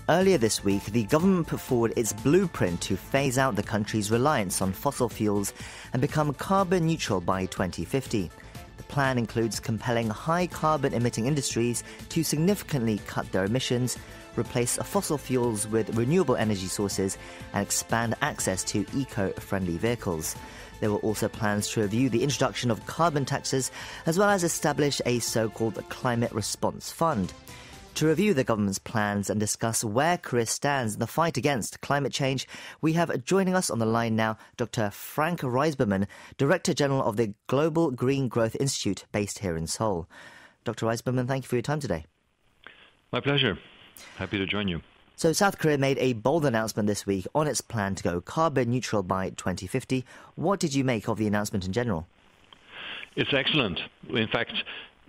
Earlier this week, the government put forward its blueprint to phase out the country's reliance on fossil fuels and become carbon neutral by 2050. The plan includes compelling high carbon emitting industries to significantly cut their emissions, replace fossil fuels with renewable energy sources, and expand access to eco-friendly vehicles. There were also plans to review the introduction of carbon taxes, as well as establish a so-called climate response fund. To review the government's plans and discuss where Korea stands in the fight against climate change, we have joining us on the line now Dr. Frank Rijsberman, Director-General of the Global Green Growth Institute based here in Seoul. Dr. Rijsberman, thank you for your time today. My pleasure. Happy to join you. So South Korea made a bold announcement this week on its plan to go carbon neutral by 2050. What did you make of the announcement in general? It's excellent. In fact,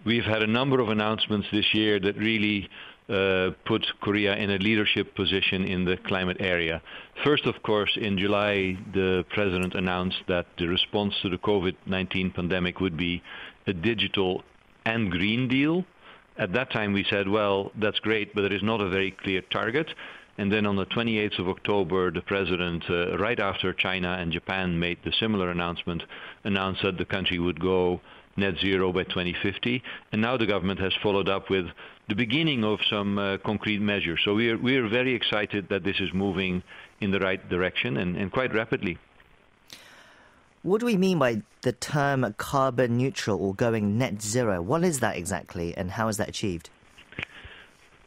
we've had a number of announcements this year that really put Korea in a leadership position in the climate area. First, of course, in July, the president announced that the response to the COVID-19 pandemic would be a digital and green deal. At that time, we said, well, that's great, but it is not a very clear target. And then on the 28th of October, the president, right after China and Japan made the similar announcement, announced that the country would go net zero by 2050. And now the government has followed up with the beginning of some concrete measures. So we are very excited that this is moving in the right direction and quite rapidly. What do we mean by the term carbon neutral or going net zero? What is that exactly and how is that achieved?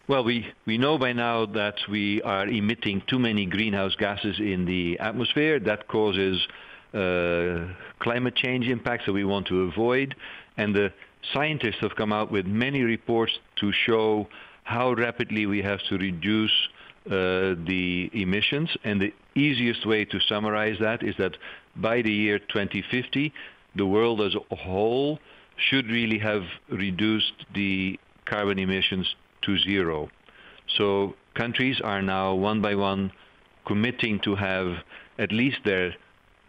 Well, we know by now that we are emitting too many greenhouse gases in the atmosphere. That causes climate change impacts that we want to avoid. And the scientists have come out with many reports to show how rapidly we have to reduce the emissions. And the easiest way to summarize that is that by the year 2050, the world as a whole should really have reduced the carbon emissions to zero. So countries are now one by one committing to have at least their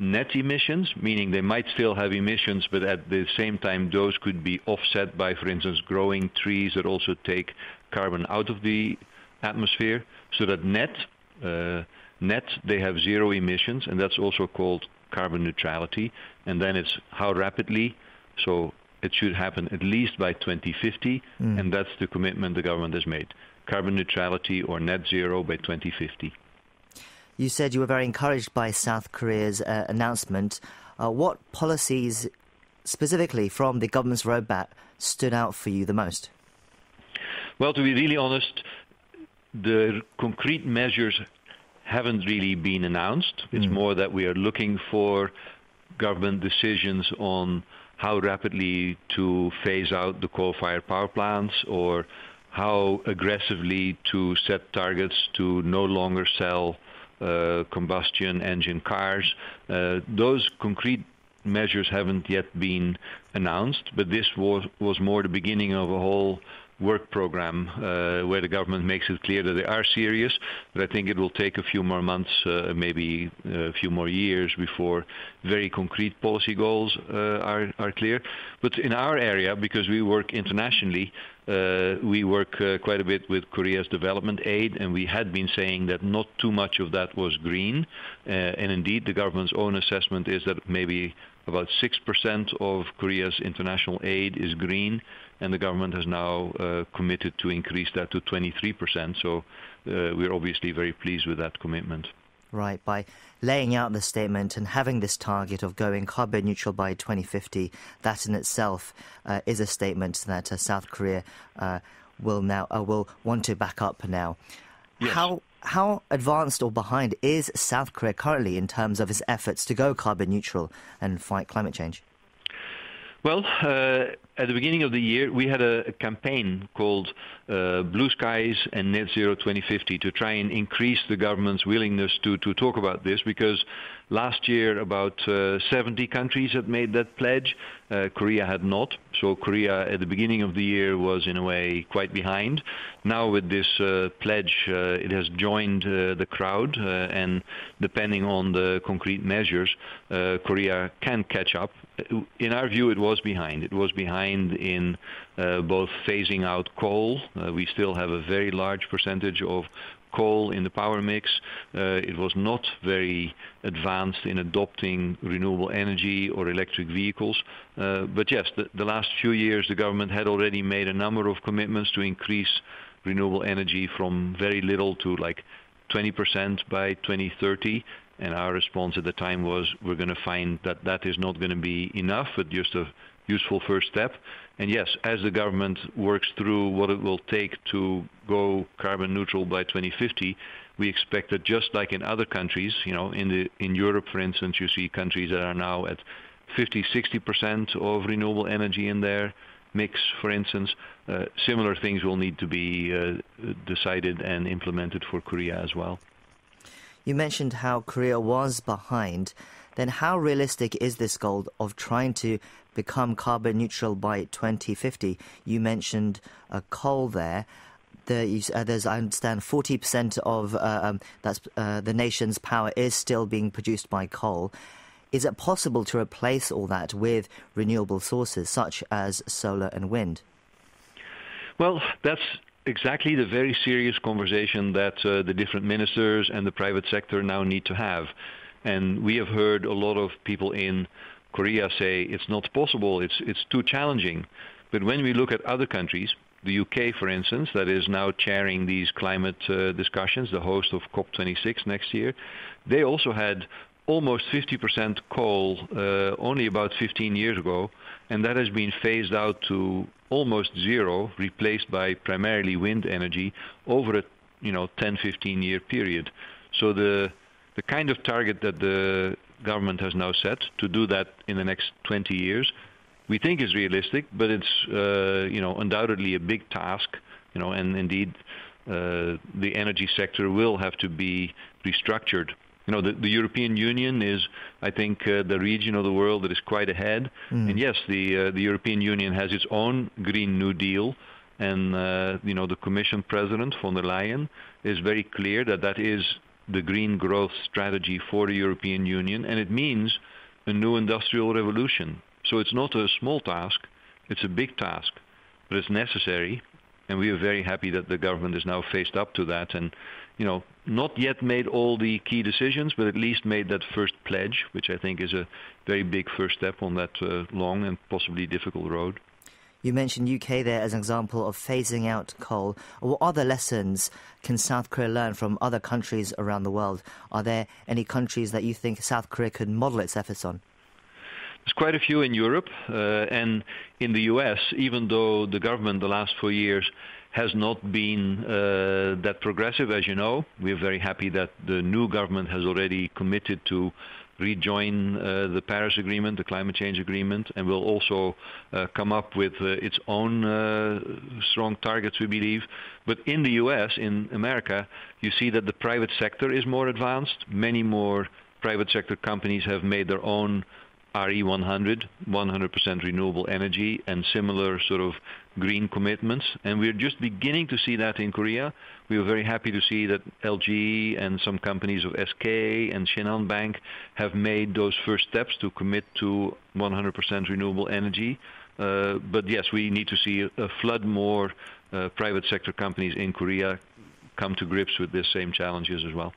net emissions, meaning they might still have emissions, but at the same time those could be offset by, for instance, growing trees that also take carbon out of the atmosphere, so that net they have zero emissions, and that's also called carbon neutrality. And then it's how rapidly, so it should happen at least by 2050, and that's the commitment the government has made. Carbon neutrality or net zero by 2050. You said you were very encouraged by South Korea's announcement. What policies specifically from the government's roadmap stood out for you the most? Well, to be really honest, the concrete measures haven't really been announced. It's more that we are looking for government decisions on how rapidly to phase out the coal-fired power plants or how aggressively to set targets to no longer sell combustion engine cars. Those concrete measures haven't yet been announced, but this was more the beginning of a whole work program where the government makes it clear that they are serious, but I think it will take a few more months, maybe a few more years before very concrete policy goals are clear. But in our area, because we work internationally, we work quite a bit with Korea's development aid, and we had been saying that not too much of that was green. And indeed, the government's own assessment is that maybe about 6% of Korea's international aid is green, and the government has now committed to increase that to 23%. So we're obviously very pleased with that commitment. Right. By laying out the statement and having this target of going carbon neutral by 2050, that in itself is a statement that South Korea will want to back up now. Yes. How advanced or behind is South Korea currently in terms of its efforts to go carbon neutral and fight climate change? Well, at the beginning of the year, we had a campaign called Blue Skies and Net Zero 2050 to try and increase the government's willingness to talk about this, because last year about 70 countries had made that pledge. Korea had not. So Korea at the beginning of the year was in a way quite behind. Now with this pledge, it has joined the crowd, and depending on the concrete measures, Korea can catch up. In our view, it was behind. It was behind in both phasing out coal. We still have a very large percentage of coal in the power mix. It was not very advanced in adopting renewable energy or electric vehicles. But yes, the last few years the government had already made a number of commitments to increase renewable energy from very little to like 20% by 2030. And our response at the time was, we're going to find that that is not going to be enough, but just a useful first step. And yes, as the government works through what it will take to go carbon neutral by 2050, we expect that just like in other countries, in Europe, for instance, you see countries that are now at 50-60% of renewable energy in their mix, for instance. Similar things will need to be decided and implemented for Korea as well. You mentioned how Korea was behind. Then how realistic is this goal of trying to become carbon neutral by 2050? You mentioned coal there. There's, I understand, 40% of the nation's power is still being produced by coal. Is it possible to replace all that with renewable sources such as solar and wind? Well, that's exactly the very serious conversation that the different ministers and the private sector now need to have. And we have heard a lot of people in Korea say it's not possible, it's too challenging. But when we look at other countries, the UK, for instance, that is now chairing these climate discussions, the host of COP26 next year, they also had almost 50% coal only about 15 years ago, and that has been phased out to almost zero, replaced by primarily wind energy over a 10-15 year period. So the kind of target that the government has now set to do that in the next 20 years, we think is realistic, but it's undoubtedly a big task, and indeed the energy sector will have to be restructured. The European Union is, I think, the region of the world that is quite ahead. And yes, the European Union has its own Green New Deal, and the Commission President von der Leyen is very clear that that is the green growth strategy for the European Union, and it means a new industrial revolution. So it's not a small task, it's a big task, but it's necessary, and we are very happy that the government is now faced up to that, and not yet made all the key decisions, but at least made that first pledge, which I think is a very big first step on that long and possibly difficult road. You mentioned UK there as an example of phasing out coal. What other lessons can South Korea learn from other countries around the world? Are there any countries that you think South Korea could model its efforts on? There's quite a few in Europe and in the US, even though the government the last 4 years has not been that progressive, as you know. We're very happy that the new government has already committed to rejoin the Paris Agreement, the climate change agreement, and will also come up with its own strong targets, we believe. But in the US, in America, you see that the private sector is more advanced. Many more private sector companies have made their own RE100, 100% renewable energy, and similar sort of green commitments. And we're just beginning to see that in Korea. We were very happy to see that LG and some companies of SK and Shinhan Bank have made those first steps to commit to 100% renewable energy. But yes, we need to see a flood more private sector companies in Korea come to grips with the same challenges as well.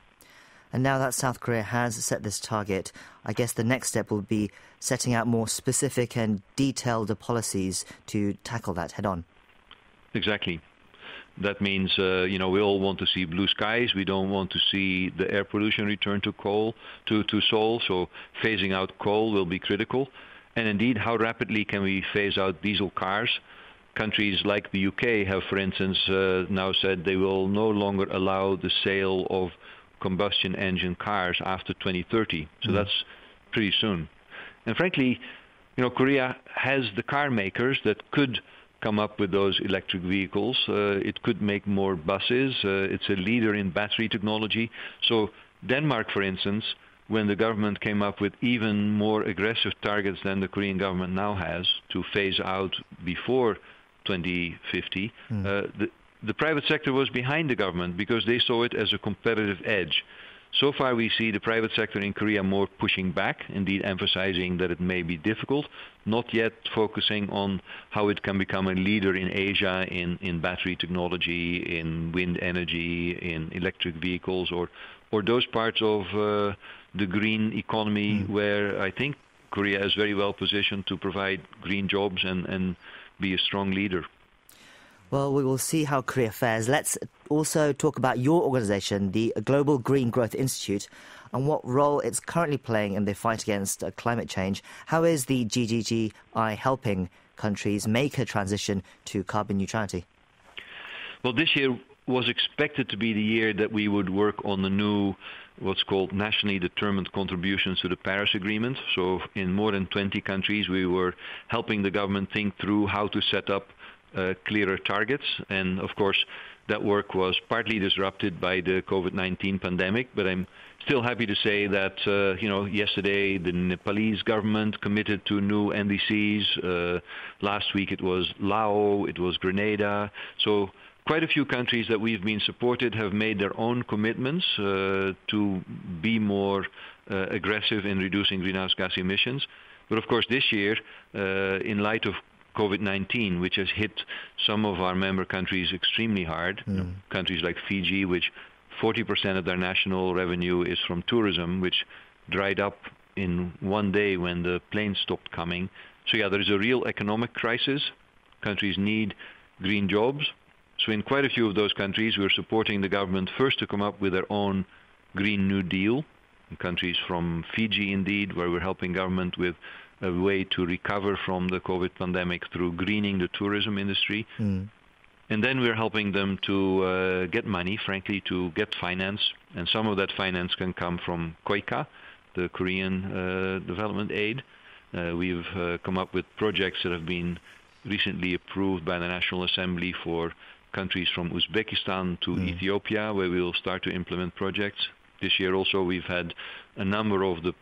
And now that South Korea has set this target, I guess the next step will be setting out more specific and detailed policies to tackle that head on. Exactly. That means, we all want to see blue skies. We don't want to see the air pollution return to Seoul. So phasing out coal will be critical. And indeed, how rapidly can we phase out diesel cars? Countries like the UK have, for instance, now said they will no longer allow the sale of combustion engine cars after 2030. So that's pretty soon. And frankly, Korea has the car makers that could come up with those electric vehicles. It could make more buses. It's a leader in battery technology. So Denmark, for instance, when the government came up with even more aggressive targets than the Korean government now has to phase out before 2050, the private sector was behind the government because they saw it as a competitive edge. So far we see the private sector in Korea more pushing back, indeed emphasizing that it may be difficult, not yet focusing on how it can become a leader in Asia in battery technology, in wind energy, in electric vehicles, or those parts of the green economy where I think Korea is very well positioned to provide green jobs and be a strong leader. Well, we will see how Korea fares. Let's also talk about your organization, the Global Green Growth Institute, and what role it's currently playing in the fight against climate change. How is the GGGI helping countries make a transition to carbon neutrality? Well, this year was expected to be the year that we would work on the new, what's called nationally determined contributions to the Paris Agreement. So in more than 20 countries, we were helping the government think through how to set up clearer targets. And of course, that work was partly disrupted by the COVID-19 pandemic, but I'm still happy to say that, yesterday the Nepalese government committed to new NDCs. Last week it was Laos, it was Grenada. So quite a few countries that we've been supported have made their own commitments to be more aggressive in reducing greenhouse gas emissions. But of course this year, in light of COVID-19, which has hit some of our member countries extremely hard, countries like Fiji, which 40% of their national revenue is from tourism, which dried up in one day when the planes stopped coming. So yeah, there is a real economic crisis. Countries need green jobs. So in quite a few of those countries, we're supporting the government first to come up with their own Green New Deal. In countries from Fiji, indeed, where we're helping government with a way to recover from the COVID pandemic through greening the tourism industry. And then we're helping them to get money, frankly, to get finance. And some of that finance can come from KOICA, the Korean development aid. We've come up with projects that have been recently approved by the National Assembly for countries from Uzbekistan to Ethiopia, where we will start to implement projects. This year also we've had a number of the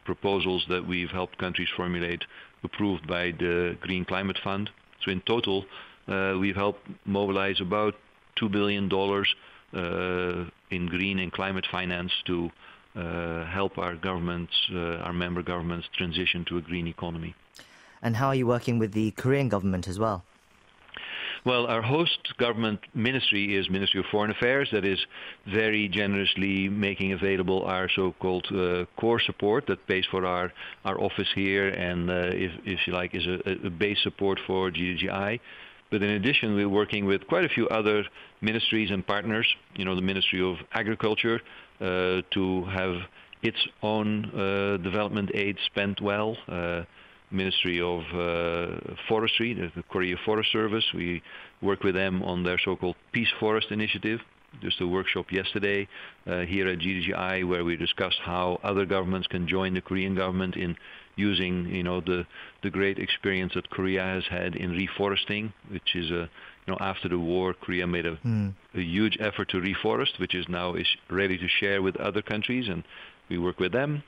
proposals that we've helped countries formulate approved by the Green Climate Fund. So in total, we've helped mobilize about $2 billion in green and climate finance to help our governments, our member governments, transition to a green economy. And how are you working with the Korean government as well? Well, our host government ministry is Ministry of Foreign Affairs, that is very generously making available our so-called core support that pays for our office here and, if you like, is a base support for GGGI. But in addition, we're working with quite a few other ministries and partners, the Ministry of Agriculture, to have its own development aid spent well. Ministry of Forestry, the Korea Forest Service. We work with them on their so-called Peace Forest initiative. Just a workshop yesterday here at GGGI where we discussed how other governments can join the Korean government in using, the great experience that Korea has had in reforesting, which is after the war, Korea made a huge effort to reforest, which is now ready to share with other countries, and we work with them.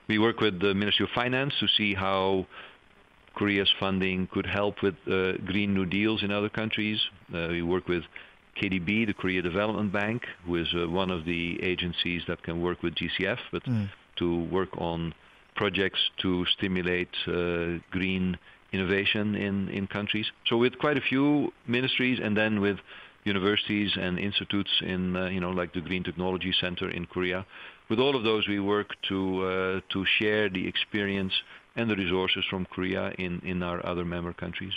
We work with the Ministry of Finance to see how Korea's funding could help with Green New Deals in other countries. We work with KDB, the Korea Development Bank, who is one of the agencies that can work with GCF, but to work on projects to stimulate green innovation in countries. So with quite a few ministries and then with universities and institutes in, like the Green Technology Center in Korea. With all of those, we work to share the experience and the resources from Korea in our other member countries.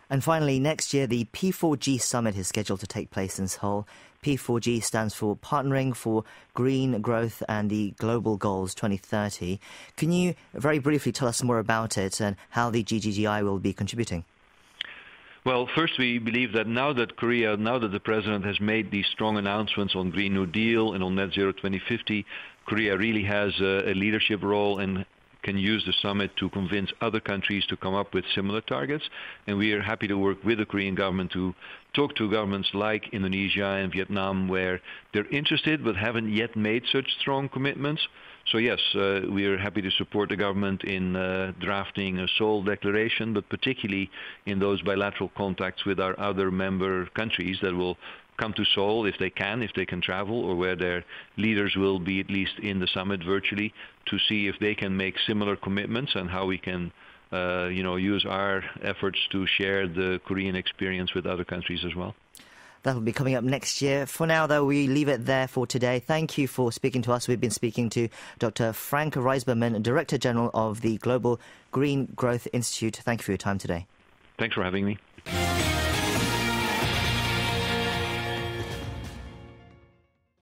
And finally, next year, the P4G Summit is scheduled to take place in Seoul. P4G stands for Partnering for Green Growth and the Global Goals 2030. Can you very briefly tell us more about it and how the GGGI will be contributing? Well, first, we believe that now that the president has made these strong announcements on Green New Deal and on Net Zero 2050, Korea really has a leadership role and can use the summit to convince other countries to come up with similar targets. And we are happy to work with the Korean government to talk to governments like Indonesia and Vietnam, where they're interested but haven't yet made such strong commitments. So yes, we are happy to support the government in drafting a Seoul declaration, but particularly in those bilateral contacts with our other member countries that will come to Seoul if they can travel, or where their leaders will be at least in the summit virtually, to see if they can make similar commitments and how we can use our efforts to share the Korean experience with other countries as well. That will be coming up next year. For now, though, we leave it there for today. Thank you for speaking to us. We've been speaking to Dr. Frank Rijsberman, Director-General of the Global Green Growth Institute. Thank you for your time today. Thanks for having me.